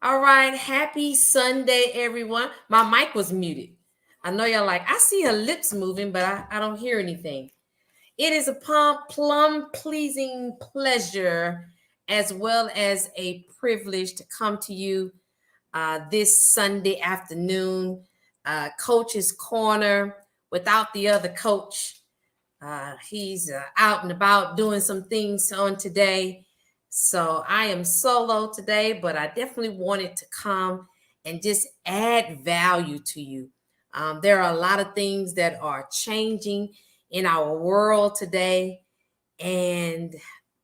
All right, happy Sunday, everyone. My mic was muted. I know y'all like, I see her lips moving, but I don't hear anything. It is a plum pleasing pleasure as well as a privilege to come to you this Sunday afternoon. Coach's Corner without the other coach. He's out and about doing some things on today. So I am solo today, but I definitely wanted to come and just add value to you. There are a lot of things that are changing in our world today, and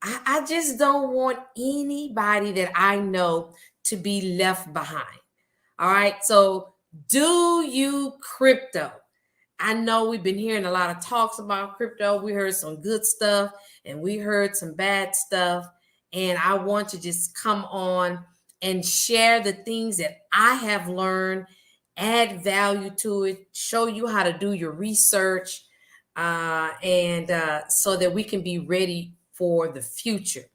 I just don't want anybody that I know to be left behind. All right. So, do you crypto? I know we've been hearing a lot of talks about crypto. We heard some good stuff and we heard some bad stuff. And I want to just come on and share the things that I have learned, add value to it, show you how to do your research, and so that we can be ready for the future.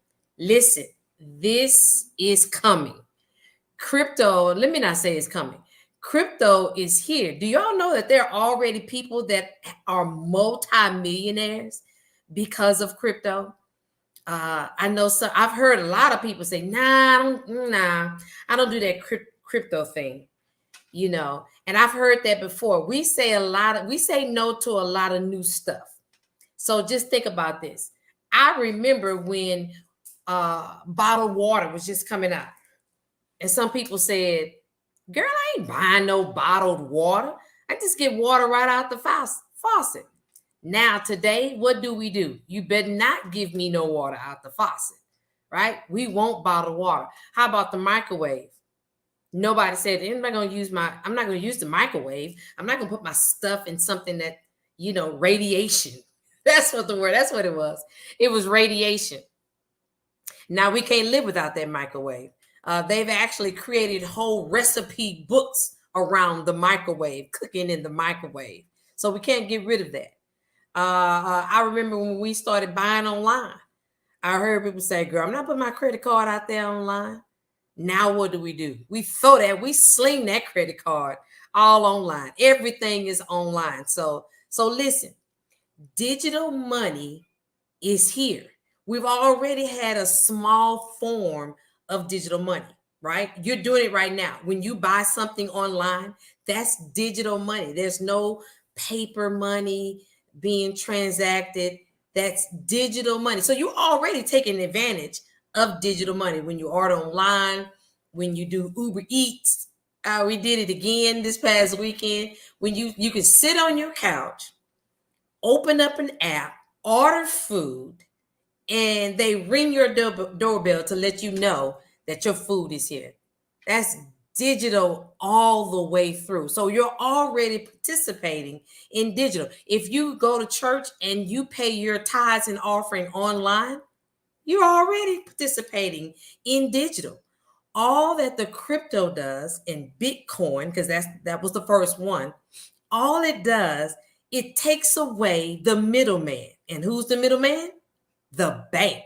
Listen, this is coming. Crypto, let me not say it's coming. Crypto is here. Do y'all know that there are already people that are multimillionaires because of crypto? I know some. I've heard a lot of people say, "Nah, I don't do that crypto thing." And I've heard that before. We say no to a lot of new stuff. So just think about this. I remember when bottled water was just coming out. And some people said, "Girl, I ain't buying no bottled water. I just get water right out the faucet." Now, today, what do? You better not give me no water out the faucet, right? We won't bottle water. How about the microwave? Nobody said, I'm not going to use the microwave. I'm not going to put my stuff in something that, radiation. That's what it was. It was radiation. Now we can't live without that microwave. They've actually created whole recipe books around the microwave, cooking in the microwave. So we can't get rid of that. I remember when we started buying online, I heard people say, "Girl, I'm not putting my credit card out there online." Now what do? We sling that credit card all online. Everything is online. So listen, digital money is here. We've already had a small form of digital money, right? You're doing it right now. When you buy something online, that's digital money. There's no paper money being transacted. That's digital money. So you're already taking advantage of digital money when you order online, when you do Uber Eats. We did it again this past weekend. When you can sit on your couch, open up an app, order food, and they ring your doorbell to let you know that your food is here. That's digital all the way through. So you're already participating in digital. If you go to church and you pay your tithes and offering online, you're already participating in digital. All that the crypto does in Bitcoin, because that was the first one, all it does, it takes away the middleman. And who's the middleman? The bank.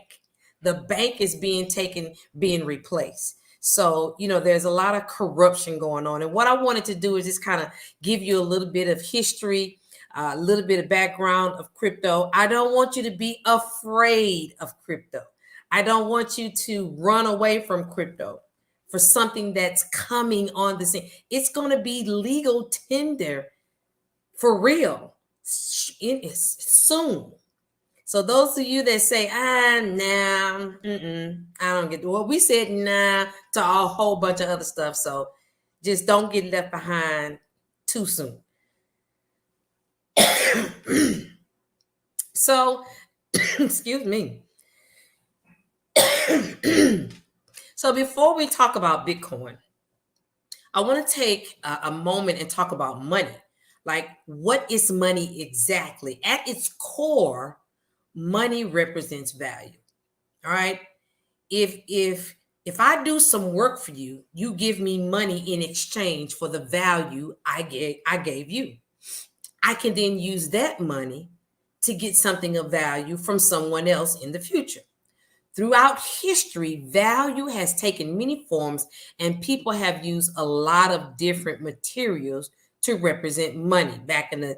The bank is being replaced. So, there's a lot of corruption going on. And what I wanted to do is just kind of give you a little bit of history, a little bit of background of crypto. I don't want you to be afraid of crypto. I don't want you to run away from crypto for something that's coming on the scene. It's going to be legal tender for real soon. So those of you that say, nah, I don't get well, we said nah to a whole bunch of other stuff. So just don't get left behind too soon. So, excuse me. So before we talk about Bitcoin, I want to take a moment and talk about money. Like, what is money exactly? At its core, money represents value. All right. If I do some work for you, you give me money in exchange for the value I gave you. I can then use that money to get something of value from someone else in the future. Throughout history, value has taken many forms, and people have used a lot of different materials to represent money. Back in the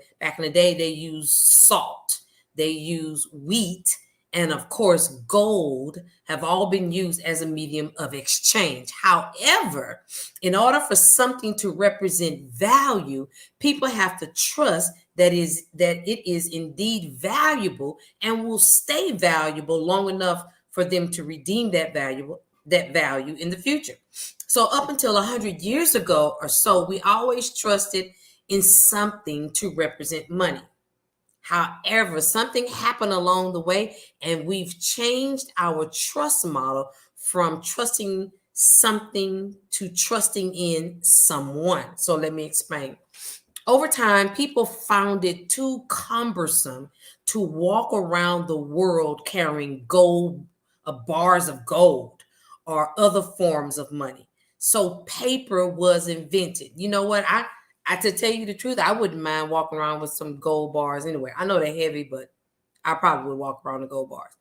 day, they used salt, they used wheat, and of course, gold have all been used as a medium of exchange. However, in order for something to represent value, people have to trust that it is indeed valuable and will stay valuable long enough for them to redeem that value in the future. So up until 100 years ago or so, we always trusted in something to represent money. However, something happened along the way, and we've changed our trust model from trusting something to trusting in someone. So let me explain. Over time, people found it too cumbersome to walk around the world carrying gold, bars of gold, or other forms of money. So paper was invented. You know what? I to tell you the truth, I wouldn't mind walking around with some gold bars anyway. I know they're heavy, but I probably would walk around with gold bars.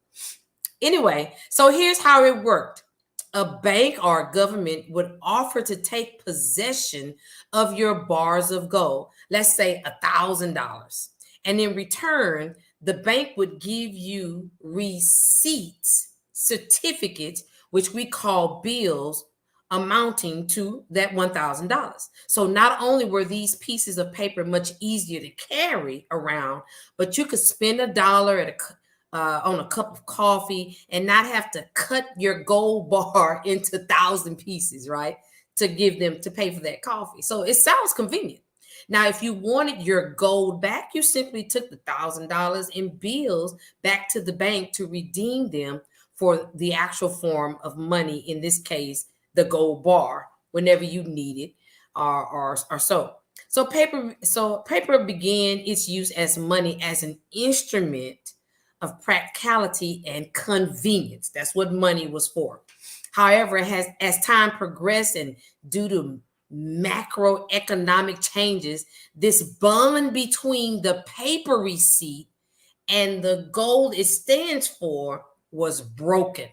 Anyway, so here's how it worked. A bank or a government would offer to take possession of your bars of gold, let's say $1,000. And in return, the bank would give you receipts, certificates, which we call bills, amounting to that $1,000. So not only were these pieces of paper much easier to carry around, but you could spend $1 on a cup of coffee and not have to cut your gold bar into 1,000 pieces, right? To give them to pay for that coffee. So it sounds convenient. Now, if you wanted your gold back, you simply took the $1,000 in bills back to the bank to redeem them for the actual form of money, in this case, the gold bar, whenever you need it or so. So paper began its use as money as an instrument of practicality and convenience. That's what money was for. However, as time progressed and due to macroeconomic changes, this bond between the paper receipt and the gold it stands for was broken.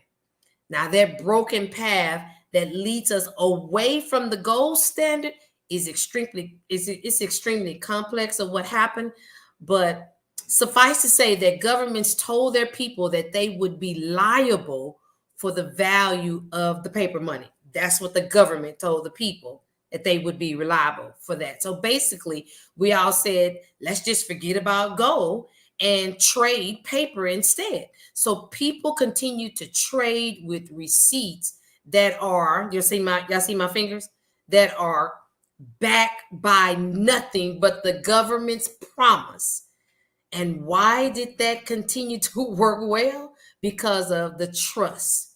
Now, that broken path that leads us away from the gold standard is extremely complex of what happened, but suffice to say that governments told their people that they would be liable for the value of the paper money. That's what the government told the people, that they would be reliable for that. So basically, we all said, let's just forget about gold and trade paper instead. So people continue to trade with receipts that are, y'all see my fingers, that are backed by nothing but the government's promise. And why did that continue to work well? Because of the trust.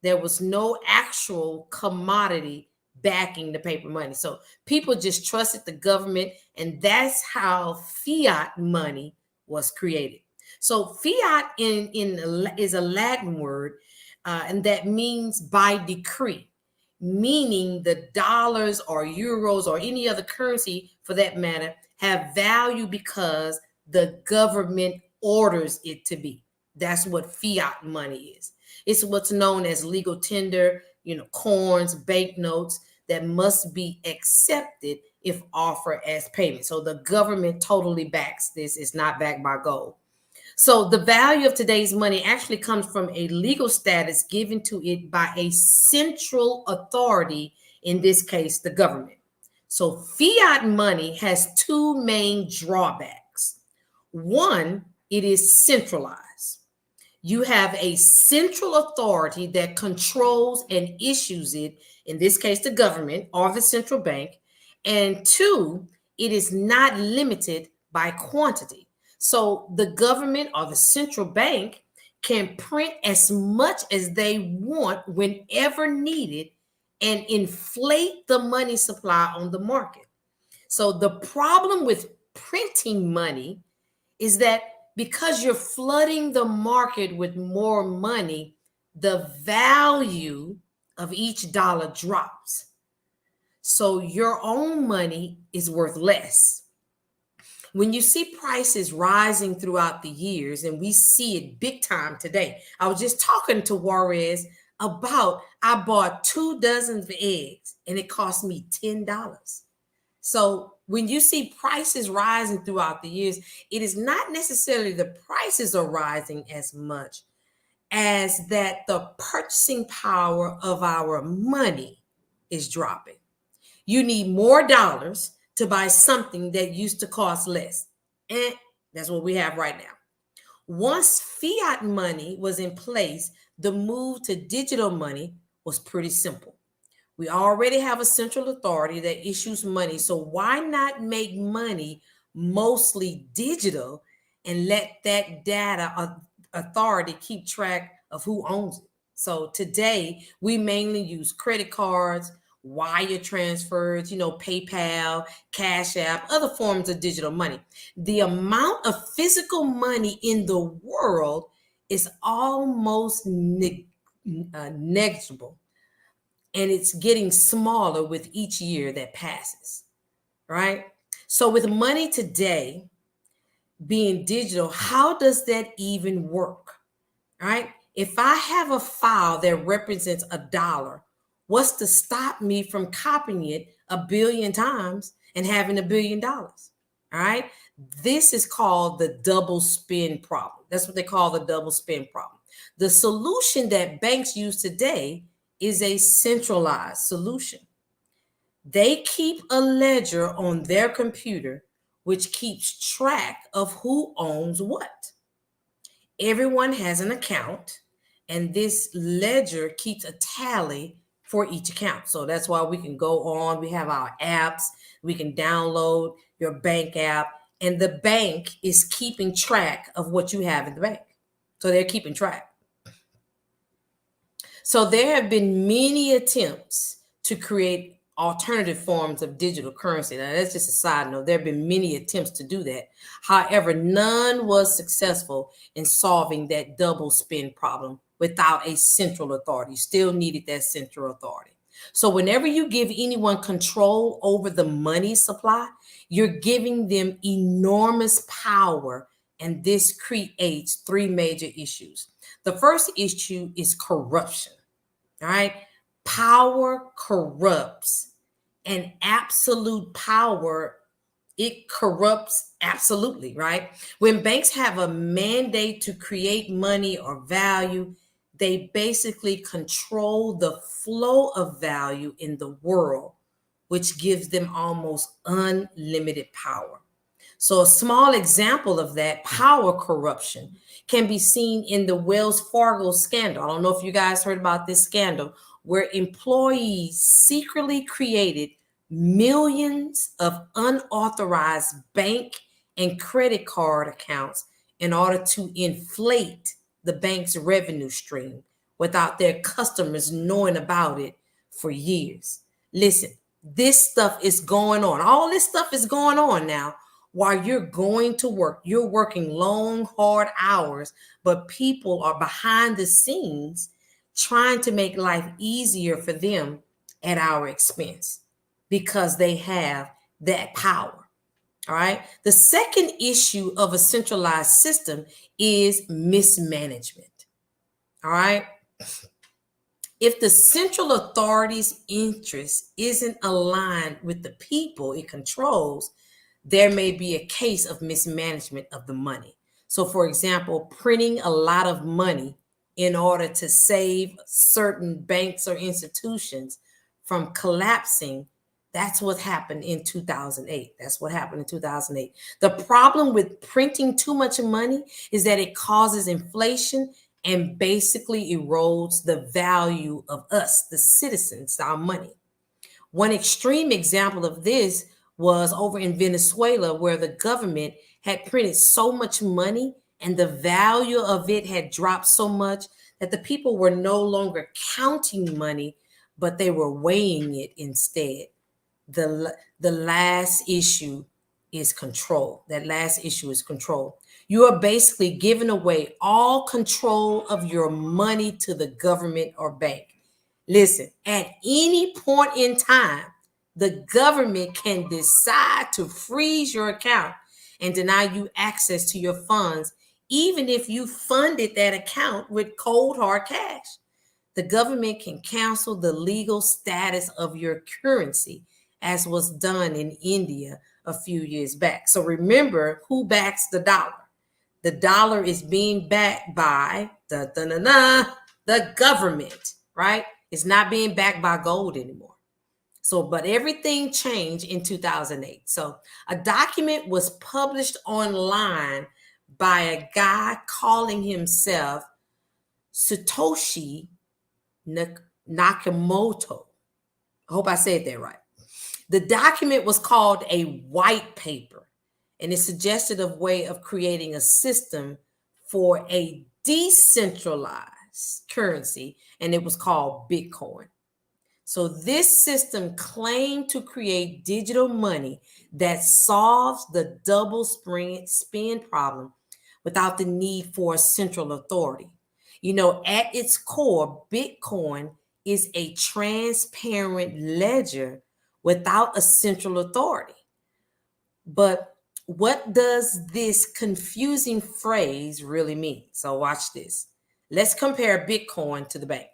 There was no actual commodity backing the paper money. So people just trusted the government, and that's how fiat money was created. So fiat is a Latin word, and that means by decree, meaning the dollars or euros or any other currency for that matter have value because the government orders it to be. That's what fiat money is. It's what's known as legal tender, coins, banknotes that must be accepted if offered as payment. So the government totally backs this. It's not backed by gold. So the value of today's money actually comes from a legal status given to it by a central authority, in this case, the government. So fiat money has two main drawbacks. One, it is centralized. You have a central authority that controls and issues it, in this case, the government or the central bank. And two, it is not limited by quantity. So the government or the central bank can print as much as they want whenever needed and inflate the money supply on the market. So the problem with printing money is that because you're flooding the market with more money, the value of each dollar drops. So your own money is worth less. When you see prices rising throughout the years, and we see it big time today. I was just talking to Juarez about, I bought 2 dozens of eggs and it cost me $10. So when you see prices rising throughout the years, it is not necessarily the prices are rising as much as that the purchasing power of our money is dropping. You need more dollars to buy something that used to cost less. And that's what we have right now. Once fiat money was in place, the move to digital money was pretty simple. We already have a central authority that issues money. So why not make money mostly digital and let that data authority keep track of who owns it? So today we mainly use credit cards, wire transfers, PayPal, Cash App, other forms of digital money. The amount of physical money in the world is almost negligible, and it's getting smaller with each year that passes, right? So with money today being digital, how does that even work? Right? If I have a file that represents $1, what's to stop me from copying it 1,000,000,000 times and having $1,000,000,000? All right. This is called the double spend problem. That's what they call the double spend problem. The solution that banks use today is a centralized solution. They keep a ledger on their computer, which keeps track of who owns what. Everyone has an account, and this ledger keeps a tally for each account. So that's why we can go on. We have our apps. We can download your bank app, and the bank is keeping track of what you have in the bank. So they're keeping track. So there have been many attempts to create alternative forms of digital currency. Now, that's just a side note. There have been many attempts to do that. However, none was successful in solving that double spend problem without a central authority. You still needed that central authority. So whenever you give anyone control over the money supply, you're giving them enormous power, and this creates 3 major issues. The first issue is corruption. All right. Power corrupts, and absolute power, it corrupts absolutely, right? When banks have a mandate to create money or value, they basically control the flow of value in the world, which gives them almost unlimited power. So a small example of that power corruption can be seen in the Wells Fargo scandal. I don't know if you guys heard about this scandal, where employees secretly created millions of unauthorized bank and credit card accounts in order to inflate the bank's revenue stream without their customers knowing about it for years. Listen, this stuff is going on. All this stuff is going on now while you're going to work. You're working long, hard hours, but people are behind the scenes trying to make life easier for them at our expense because they have that power. All right. The second issue of a centralized system is mismanagement. All right. If the central authority's interest isn't aligned with the people it controls, there may be a case of mismanagement of the money. So, for example, printing a lot of money in order to save certain banks or institutions from collapsing. That's what happened in 2008. That's what happened in 2008. The problem with printing too much money is that it causes inflation and basically erodes the value of us, the citizens, our money. One extreme example of this was over in Venezuela, where the government had printed so much money and the value of it had dropped so much that the people were no longer counting money, but they were weighing it instead. The last issue is control. That last issue is control. You are basically giving away all control of your money to the government or bank. Listen, at any point in time, the government can decide to freeze your account and deny you access to your funds, even if you funded that account with cold hard cash. The government can cancel the legal status of your currency, as was done in India a few years back. So remember, who backs the dollar? The dollar is being backed by the government, right? It's not being backed by gold anymore. So, but everything changed in 2008. So, a document was published online by a guy calling himself Satoshi Nakamoto. I hope I said that right. The document was called a white paper, and it suggested a way of creating a system for a decentralized currency, and it was called Bitcoin. So this system claimed to create digital money that solves the double spin problem without the need for a central authority. You know, at its core, Bitcoin is a transparent ledger without a central authority. But what does this confusing phrase really mean? So watch this. Let's compare Bitcoin to the bank.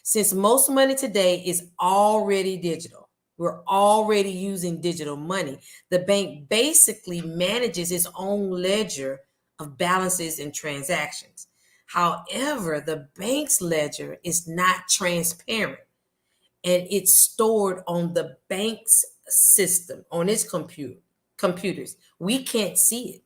Since most money today is already digital, we're already using digital money, the bank basically manages its own ledger of balances and transactions. However, the bank's ledger is not transparent, and it's stored on the bank's system, on its computers. We can't see it.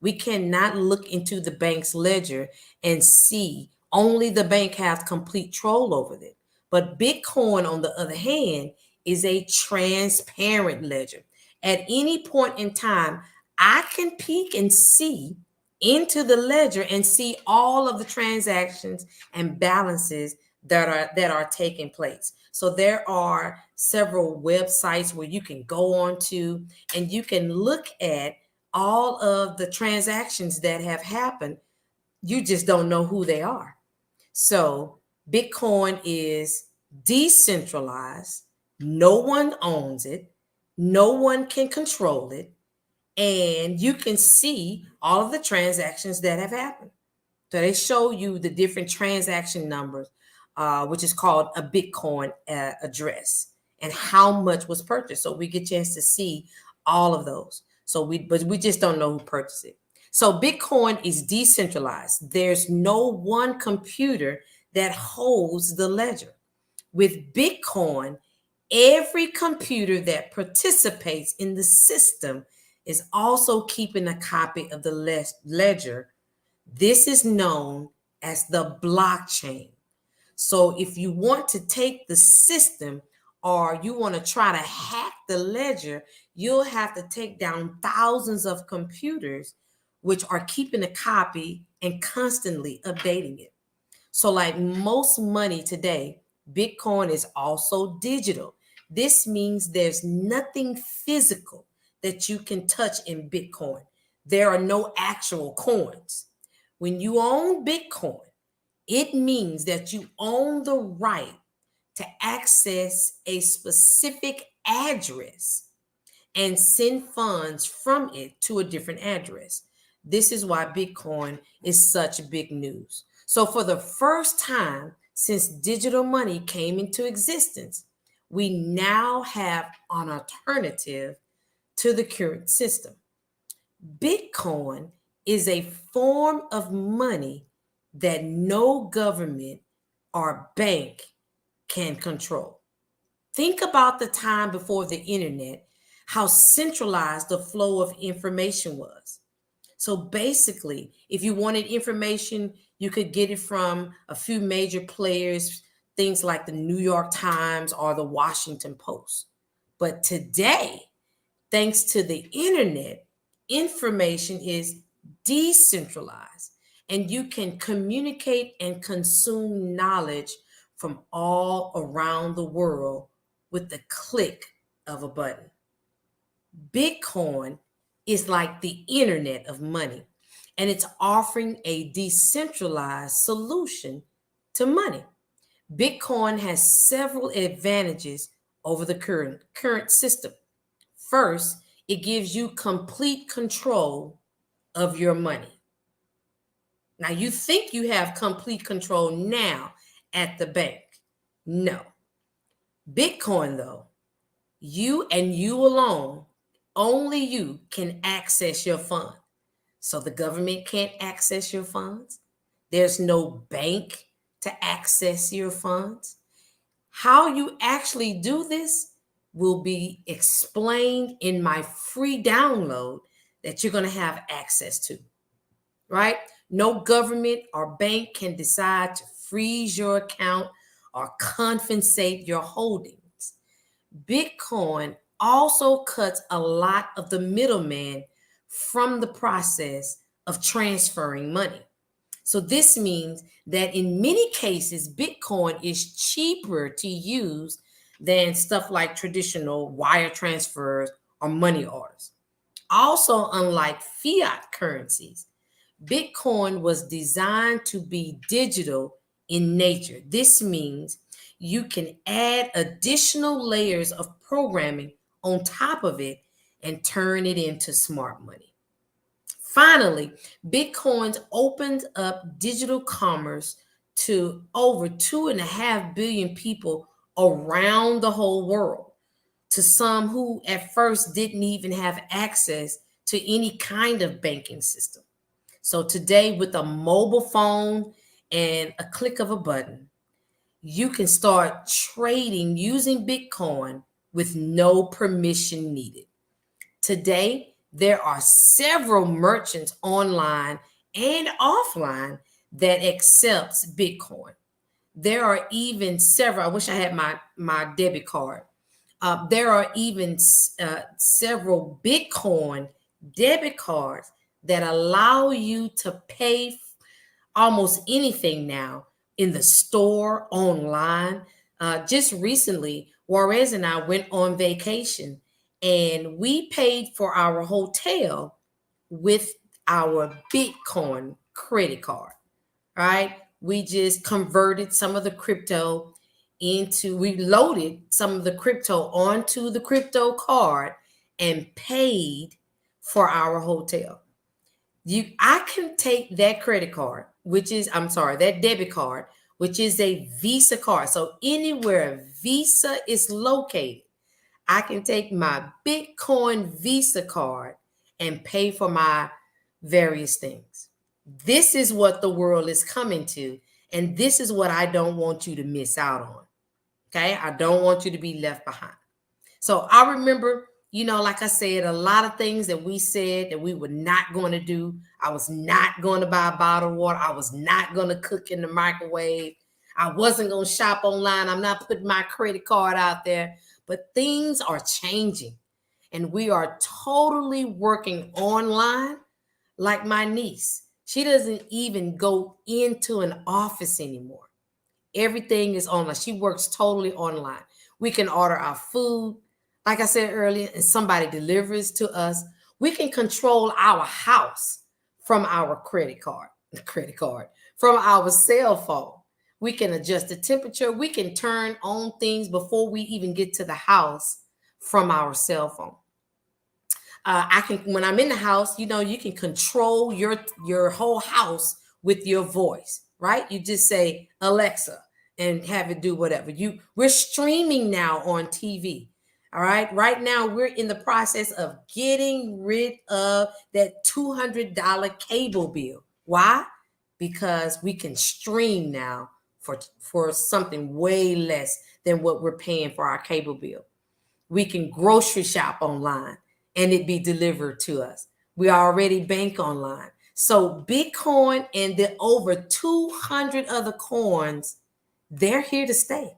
We cannot look into the bank's ledger and see. Only the bank has complete control over it. But Bitcoin, on the other hand, is a transparent ledger. At any point in time, I can peek and see into the ledger and see all of the transactions and balances that are taking place. So there are several websites where you can go on to and you can look at all of the transactions that have happened. You just don't know who they are. So Bitcoin is decentralized. No one owns it. No one can control it. And you can see all of the transactions that have happened. So they show you the different transaction numbers, which is called a Bitcoin address, and how much was purchased. So we get a chance to see all of those. But we just don't know who purchased it. So Bitcoin is decentralized. There's no one computer that holds the ledger. With Bitcoin, every computer that participates in the system is also keeping a copy of the ledger. This is known as the blockchain. So if you want to take the system or you want to try to hack the ledger, you'll have to take down thousands of computers which are keeping a copy and constantly updating it. So like most money today, Bitcoin is also digital. This means there's nothing physical that you can touch in Bitcoin. There are no actual coins. When you own Bitcoin, it means that you own the right to access a specific address and send funds from it to a different address. This is why Bitcoin is such big news. So, for the first time since digital money came into existence, we now have an alternative to the current system. Bitcoin is a form of money that no government or bank can control. Think about the time before the internet, how centralized the flow of information was. So basically, if you wanted information, you could get it from a few major players, things like the New York Times or the Washington Post. But today, thanks to the internet, information is decentralized and you can communicate and consume knowledge from all around the world with the click of a button. Bitcoin is like the internet of money, and it's offering a decentralized solution to money. Bitcoin has several advantages over the current system. First, It gives you complete control of your money. Now, you think you have complete control now at the bank. No. Bitcoin, though, you and you alone, only you can access your fund. So the government can't access your funds. There's no bank to access your funds. How you actually do this will be explained in my free download that you're going to have access to, right? No government or bank can decide to freeze your account or confiscate your holdings. Bitcoin also cuts a lot of the middleman from the process of transferring money. So this means that in many cases, Bitcoin is cheaper to use than stuff like traditional wire transfers or money orders. Also, unlike fiat currencies, Bitcoin was designed to be digital in nature. This means you can add additional layers of programming on top of it and turn it into smart money. Finally, Bitcoin opened up digital commerce to over 2.5 billion people around the whole world, to some who at first didn't even have access to any kind of banking system. So today, with a mobile phone and a click of a button, you can start trading using Bitcoin with no permission needed. Today, there are several merchants online and offline that accepts Bitcoin. There are even several, I wish I had my debit card. There are even several Bitcoin debit cards that allow you to pay almost anything now in the store, online. Just recently, Juarez and I went on vacation and we paid for our hotel with our Bitcoin credit card, right? We just converted some of the crypto we loaded some of the crypto onto the crypto card and paid for our hotel. I can take that credit card, that debit card, which is a Visa card. So anywhere Visa is located, I can take my Bitcoin Visa card and pay for my various things. This is what the world is coming to, and this is what I don't want you to miss out on. Okay? I don't want you to be left behind. So I remember, like I said, a lot of things that we said that we were not going to do. I was not going to buy bottled water. I was not going to cook in the microwave. I wasn't going to shop online. I'm not putting my credit card out there. But things are changing, and we are totally working online. Like my niece, she doesn't even go into an office anymore. Everything is online. She works totally online. We can order our food, like I said earlier, and somebody delivers to us. We can control our house from our credit card, from our cell phone. We can adjust the temperature. We can turn on things before we even get to the house from our cell phone. When I'm in the house, you can control your whole house with your voice, right? You just say Alexa and have it do whatever. We're streaming now on TV. All right. Right now, we're in the process of getting rid of that $200 cable bill. Why? Because we can stream now for something way less than what we're paying for our cable bill. We can grocery shop online and it be delivered to us. We already bank online. So Bitcoin and the over 200 other coins, they're here to stay.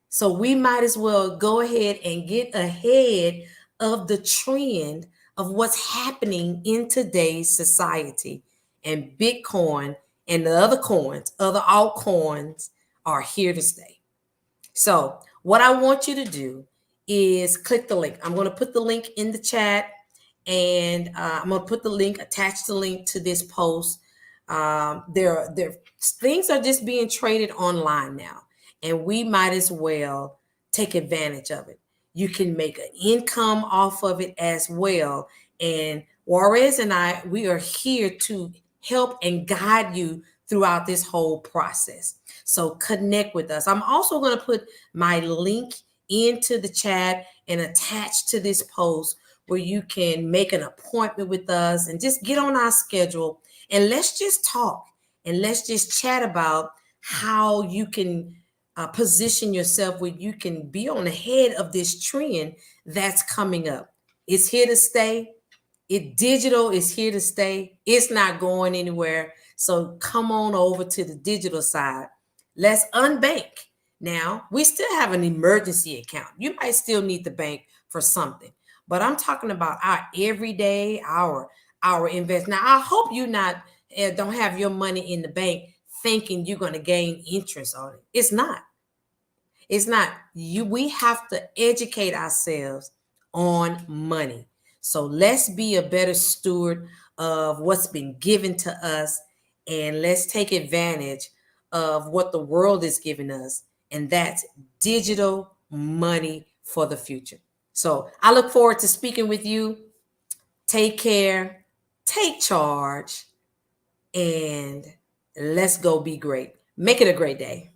So we might as well go ahead and get ahead of the trend of what's happening in today's society. And Bitcoin and the other coins, other altcoins, are here to stay. So what I want you to do is click the link. I'm going to put the link in the chat, and I'm going to put the link, attach the link to this post. Things are just being traded online now, and we might as well take advantage of it. You can make an income off of it as well. And Juarez and I, we are here to help and guide you throughout this whole process. So connect with us. I'm also going to put my link into the chat and attach to this post where you can make an appointment with us and just get on our schedule and let's just talk and let's just chat about how you can position yourself where you can be on the head of this trend that's coming up. It's here to stay. Digital is here to stay. It's not going anywhere. So come on over to the digital side. Let's unbank. Now, we still have an emergency account. You might still need the bank for something, but I'm talking about our everyday, our invest. Now, I hope you not don't have your money in the bank thinking you're going to gain interest on it. It's not. It's not. We have to educate ourselves on money. So let's be a better steward of what's been given to us and let's take advantage of what the world is giving us, and that's digital money for the future. So I look forward to speaking with you. Take care, take charge, and let's go be great. Make it a great day.